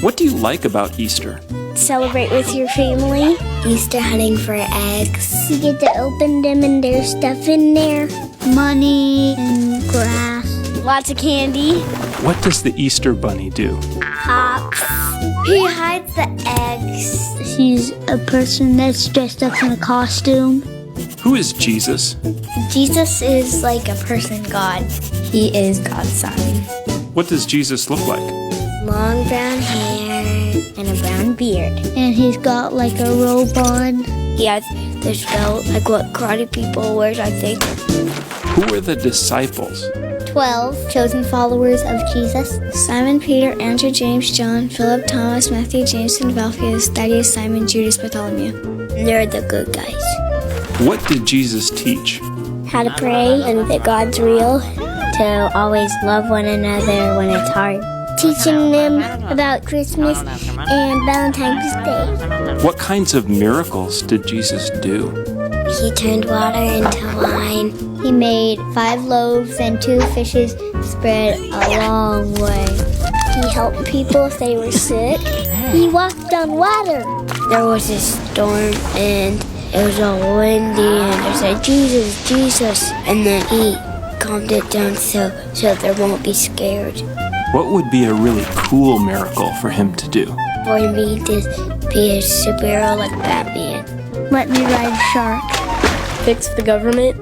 What do you like about Easter? Celebrate with your family. Easter hunting for eggs. You get to open them and there's stuff in there. Money and grass. Lots of candy. What does the Easter bunny do? Hops. He hides the eggs. He's a person that's dressed up in a costume. Who is Jesus? Jesus is like a person God. He is God's son. What does Jesus look like? Long brown hair and a brown beard. And he's got like a robe on. He has this belt, like what karate people wear, I think. Who are the disciples? 12 chosen followers of Jesus. Simon, Peter, Andrew, James, John, Philip, Thomas, Matthew, James, and Alphaeus, Thaddeus, Simon, Judas, Bartholomew. They're the good guys. What did Jesus teach? How to pray and that God's real. To always love one another when it's hard. Teaching them about Christmas and Valentine's Day. What kinds of miracles did Jesus do? He turned water into wine. He made 5 loaves and 2 fishes spread a long way. He helped people if they were sick. He walked on water. There was a storm and it was all windy and they said, Jesus, Jesus. And then he calmed it down so they won't be scared. What would be a really cool miracle for him to do? For me to be a superhero like Batman. Let me ride a shark. Fix the government.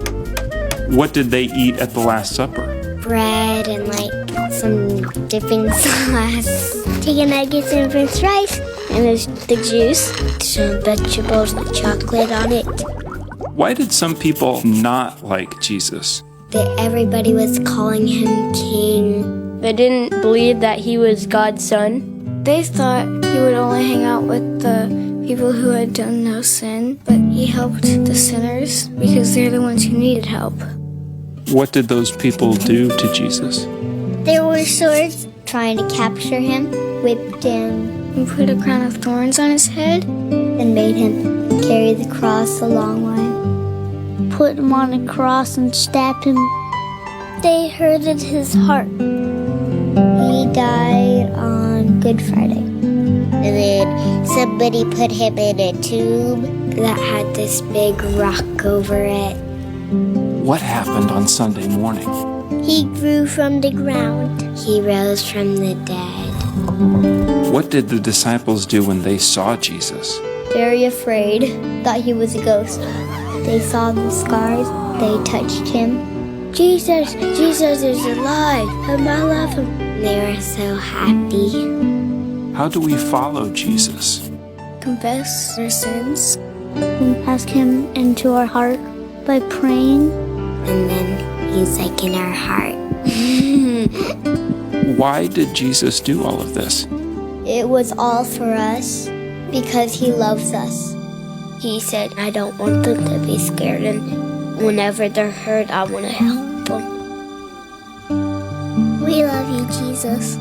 What did they eat at the Last Supper? Bread and like some dipping sauce. Chicken nuggets and french fries. And there's the juice. Some vegetables with chocolate on it. Why did some people not like Jesus? That everybody was calling him king. They didn't believe that he was God's son. They thought he would only hang out with the people who had done no sin, but he helped the sinners because they're the ones who needed help. What did those people do to Jesus? There were swords trying to capture him, whipped him, and put a crown of thorns on his head, and made him carry the cross a long way. Put him on a cross and stabbed him. They hurted his heart. He died on Good Friday. And then somebody put him in a tomb that had this big rock over it. What happened on Sunday morning? He grew from the ground. He rose from the dead. What did the disciples do when they saw Jesus? Very afraid, thought he was a ghost. They saw the scars, they touched him. Jesus, Jesus is alive, and I love him. They were so happy. How do we follow Jesus? Confess our sins and ask him into our heart by praying. And then he's like in our heart. Why did Jesus do all of this? It was all for us because he loves us. He said, I don't want them to be scared, and whenever they're hurt, I want to help them. We love you, Jesus.